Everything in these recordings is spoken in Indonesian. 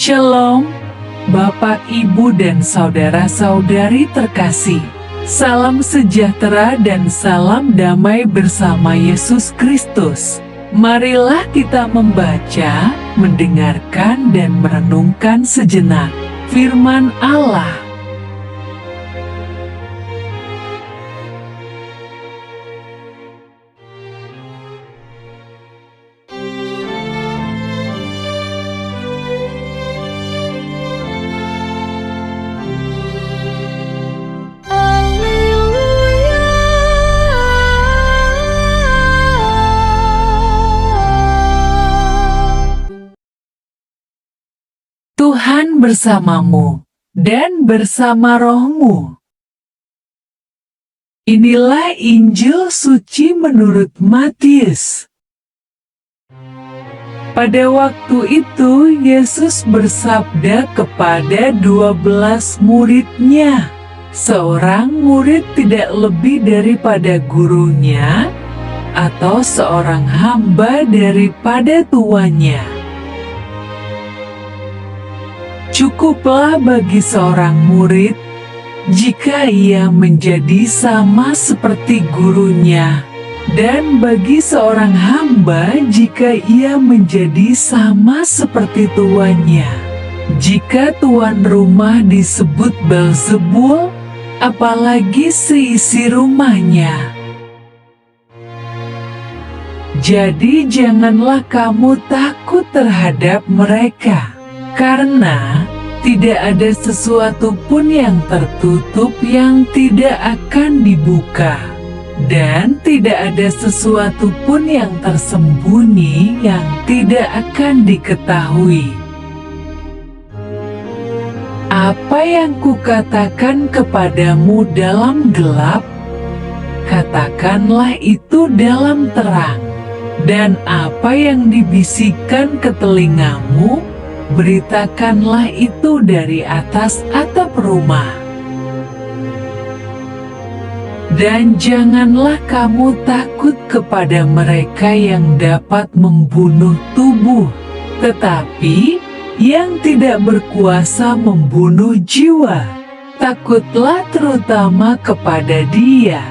Shalom, Bapak, Ibu, dan saudara-saudari terkasih. Salam sejahtera dan salam damai bersama Yesus Kristus. Marilah kita membaca, mendengarkan, dan merenungkan sejenak firman Allah. Tuhan bersamamu dan bersama rohmu. Inilah Injil suci menurut Matius. Pada waktu itu Yesus bersabda kepada 12 murid-Nya, "Seorang murid tidak lebih daripada gurunya, atau seorang hamba daripada tuannya. Cukuplah bagi seorang murid jika ia menjadi sama seperti gurunya, dan bagi seorang hamba jika ia menjadi sama seperti tuannya. Jika tuan rumah disebut Belzebul, apalagi seisi rumahnya. Jadi janganlah kamu takut terhadap mereka. Karena tidak ada sesuatu pun yang tertutup yang tidak akan dibuka, dan tidak ada sesuatu pun yang tersembunyi yang tidak akan diketahui. Apa yang kukatakan kepadamu dalam gelap, katakanlah itu dalam terang, dan apa yang dibisikkan ke telingamu, beritakanlah itu dari atas atap rumah. Dan janganlah kamu takut kepada mereka yang dapat membunuh tubuh, tetapi yang tidak berkuasa membunuh jiwa. Takutlah terutama kepada Dia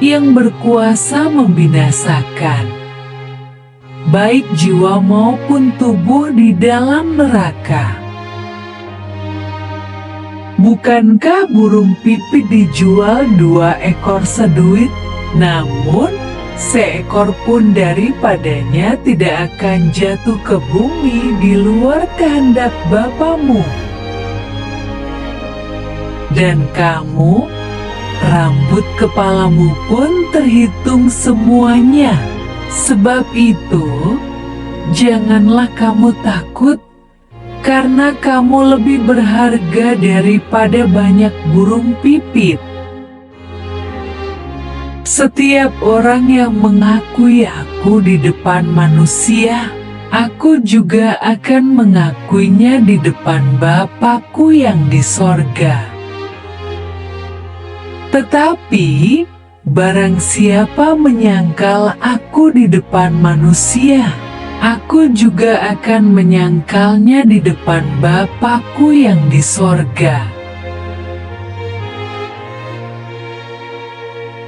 yang berkuasa membinasakan baik jiwa maupun tubuh di dalam neraka. Bukankah burung pipit dijual 2 ekor seduit, namun seekor pun daripadanya tidak akan jatuh ke bumi di luar kehendak Bapamu? Dan kamu, rambut kepalamu pun terhitung semuanya. Sebab itu, janganlah kamu takut, karena kamu lebih berharga daripada banyak burung pipit. Setiap orang yang mengakui Aku di depan manusia, Aku juga akan mengakuinya di depan Bapa-Ku yang di sorga. Tetapi barang siapa menyangkal Aku di depan manusia, Aku juga akan menyangkalnya di depan Bapa-Ku yang di sorga."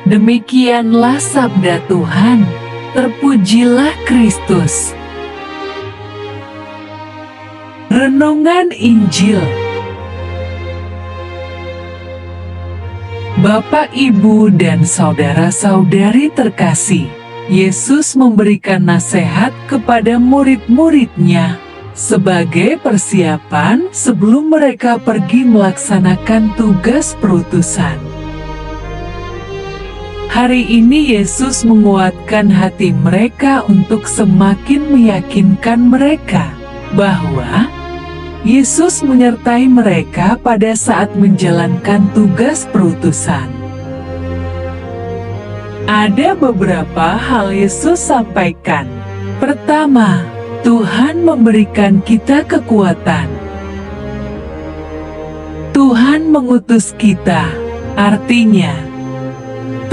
Demikianlah sabda Tuhan. Terpujilah Kristus. Renungan Injil. Bapak, Ibu, dan saudara-saudari terkasih, Yesus memberikan nasihat kepada murid-murid-Nya sebagai persiapan sebelum mereka pergi melaksanakan tugas perutusan. Hari ini Yesus menguatkan hati mereka untuk semakin meyakinkan mereka bahwa Yesus menyertai mereka pada saat menjalankan tugas perutusan. Ada beberapa hal Yesus sampaikan. Pertama, Tuhan memberikan kita kekuatan. Tuhan mengutus kita, artinya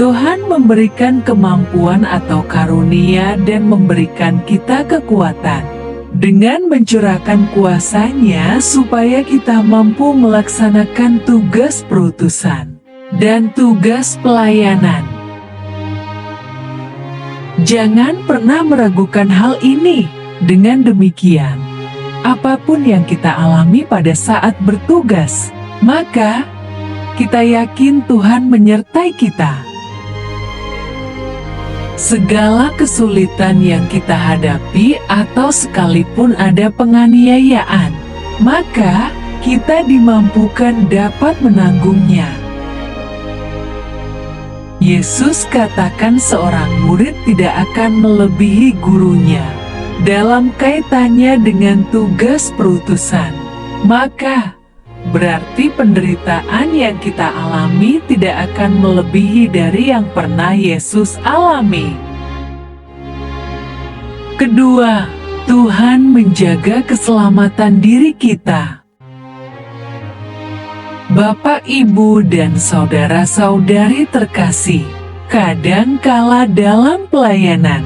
Tuhan memberikan kemampuan atau karunia dan memberikan kita kekuatan. dengan mencurahkan kuasa-Nya supaya kita mampu melaksanakan tugas perutusan dan tugas pelayanan. Jangan pernah meragukan hal ini. Dengan demikian, apapun yang kita alami pada saat bertugas, maka kita yakin Tuhan menyertai kita. Segala kesulitan yang kita hadapi atau sekalipun ada penganiayaan, maka kita dimampukan dapat menanggungnya. Yesus katakan seorang murid tidak akan melebihi gurunya dalam kaitannya dengan tugas perutusan. Maka berarti penderitaan yang kita alami tidak akan melebihi dari yang pernah Yesus alami. Kedua, Tuhan menjaga keselamatan diri kita. Bapak, Ibu, dan saudara-saudari terkasih, kadang-kala dalam pelayanan,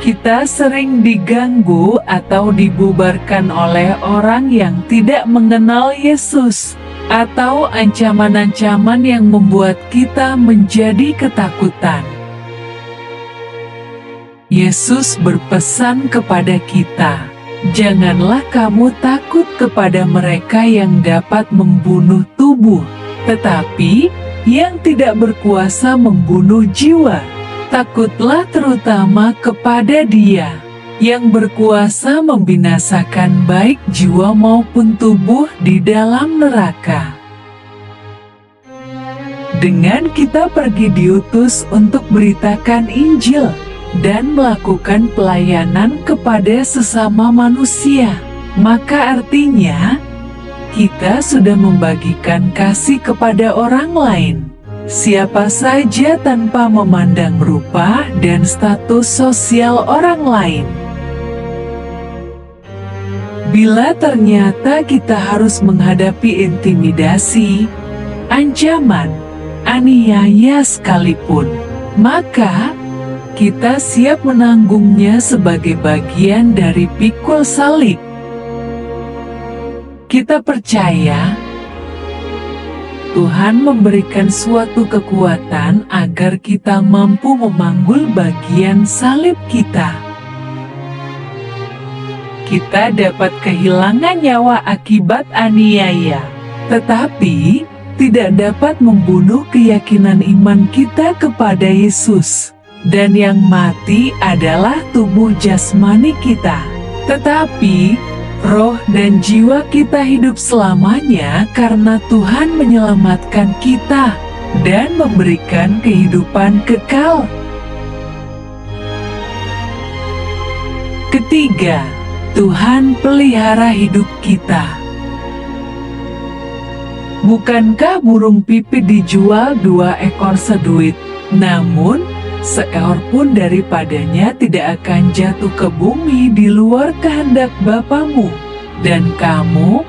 kita sering diganggu atau dibubarkan oleh orang yang tidak mengenal Yesus, atau ancaman-ancaman yang membuat kita menjadi ketakutan. Yesus berpesan kepada kita, "Janganlah kamu takut kepada mereka yang dapat membunuh tubuh, tetapi yang tidak berkuasa membunuh jiwa. Takutlah terutama kepada Dia yang berkuasa membinasakan baik jiwa maupun tubuh di dalam neraka." Dengan kita pergi diutus untuk beritakan Injil dan melakukan pelayanan kepada sesama manusia, maka artinya kita sudah membagikan kasih kepada orang lain, siapa saja tanpa memandang rupa dan status sosial orang lain. Bila ternyata kita harus menghadapi intimidasi, ancaman, aniaya sekalipun, maka kita siap menanggungnya sebagai bagian dari pikul salib. Kita percaya Tuhan memberikan suatu kekuatan agar kita mampu memanggul bagian salib kita. Kita dapat kehilangan nyawa akibat aniaya, tetapi tidak dapat membunuh keyakinan iman kita kepada Yesus. Dan yang mati adalah tubuh jasmani kita, tetapi roh dan jiwa kita hidup selamanya karena Tuhan menyelamatkan kita dan memberikan kehidupan kekal. Ketiga, Tuhan pelihara hidup kita. Bukankah burung pipit dijual 2 ekor seduit, namun seekor pun daripadanya tidak akan jatuh ke bumi di luar kehendak Bapamu, dan kamu,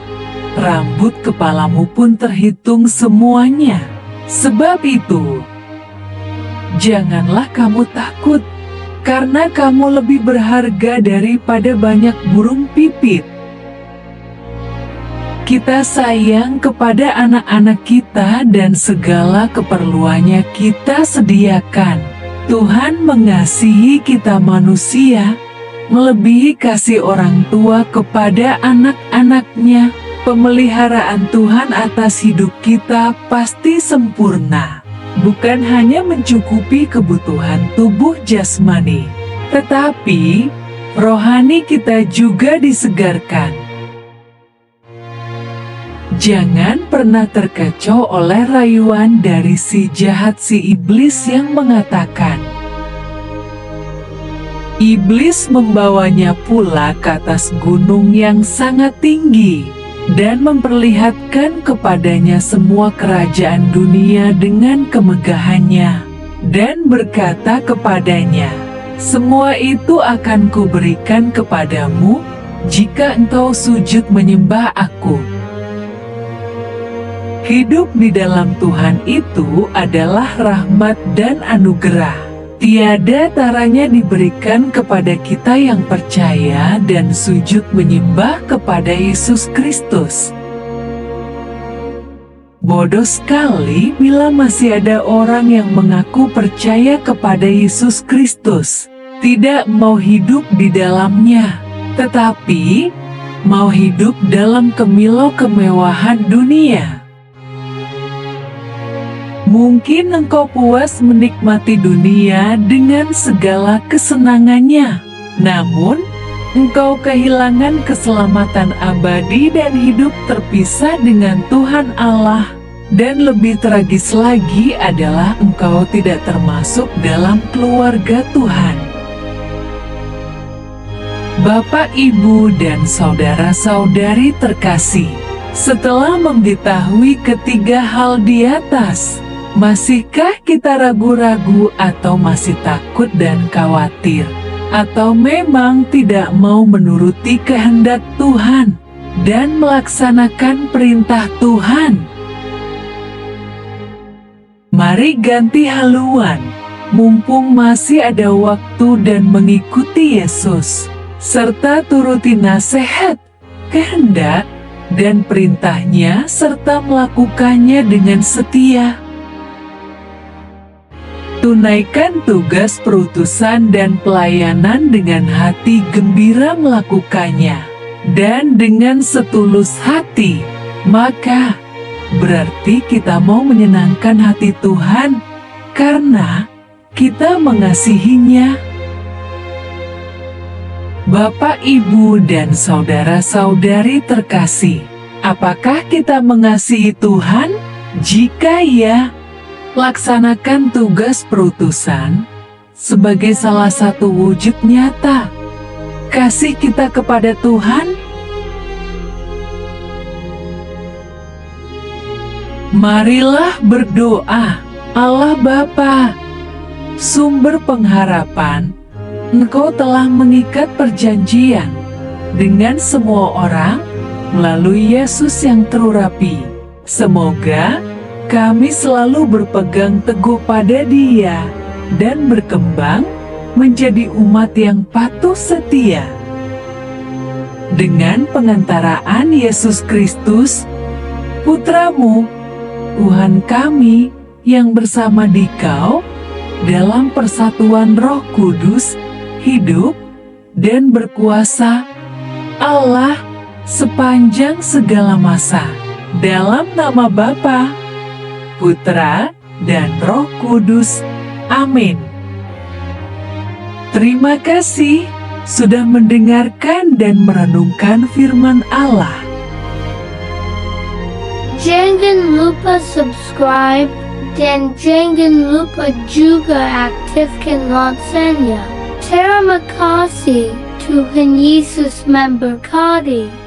rambut kepalamu pun terhitung semuanya. Sebab itu, janganlah kamu takut, karena kamu lebih berharga daripada banyak burung pipit. Kita sayang kepada anak-anak kita dan segala keperluannya kita sediakan. Tuhan mengasihi kita manusia, melebihi kasih orang tua kepada anak-anaknya. Pemeliharaan Tuhan atas hidup kita pasti sempurna, bukan hanya mencukupi kebutuhan tubuh jasmani, tetapi rohani kita juga disegarkan. Jangan pernah terkecoh oleh rayuan dari si jahat, si iblis yang mengatakan, iblis membawanya pula ke atas gunung yang sangat tinggi dan memperlihatkan kepadanya semua kerajaan dunia dengan kemegahannya, dan berkata kepadanya, semua itu akan kuberikan kepadamu jika engkau sujud menyembah aku. Hidup di dalam Tuhan itu adalah rahmat dan anugerah. Tiada taranya diberikan kepada kita yang percaya dan sujud menyembah kepada Yesus Kristus. Bodoh sekali bila masih ada orang yang mengaku percaya kepada Yesus Kristus, tidak mau hidup di dalamnya, tetapi mau hidup dalam kemilau kemewahan dunia. Mungkin engkau puas menikmati dunia dengan segala kesenangannya, namun engkau kehilangan keselamatan abadi dan hidup terpisah dengan Tuhan Allah. Dan lebih tragis lagi adalah engkau tidak termasuk dalam keluarga Tuhan. Bapak, Ibu, dan saudara-saudari terkasih, setelah mengetahui ketiga hal di atas, masihkah kita ragu-ragu atau masih takut dan khawatir? Atau memang tidak mau menuruti kehendak Tuhan dan melaksanakan perintah Tuhan? Mari ganti haluan, mumpung masih ada waktu, dan mengikuti Yesus, serta turuti nasihat, kehendak, dan perintahnya, serta melakukannya dengan setia. Tunaikan tugas perutusan dan pelayanan dengan hati gembira melakukannya, dan dengan setulus hati, maka berarti kita mau menyenangkan hati Tuhan karena kita mengasihinya. Bapak, Ibu, dan saudara-saudari terkasih, apakah kita mengasihi Tuhan? Jika ya, laksanakan tugas perutusan sebagai salah satu wujud nyata kasih kita kepada Tuhan. Marilah berdoa. Allah Bapa, sumber pengharapan, Engkau telah mengikat perjanjian dengan semua orang melalui Yesus yang terurapi. Semoga kami selalu berpegang teguh pada Dia dan berkembang menjadi umat yang patuh setia. Dengan pengantaraan Yesus Kristus, Putra-Mu, Tuhan kami, yang bersama Dikau dalam persatuan Roh Kudus, hidup dan berkuasa Allah sepanjang segala masa. Dalam nama Bapa, Putra, dan Roh Kudus. Amin. Terima kasih sudah mendengarkan dan merenungkan firman Allah. Jangan lupa subscribe dan jangan lupa juga aktifkan loncengnya. Terima kasih, Tuhan Yesus memberkati.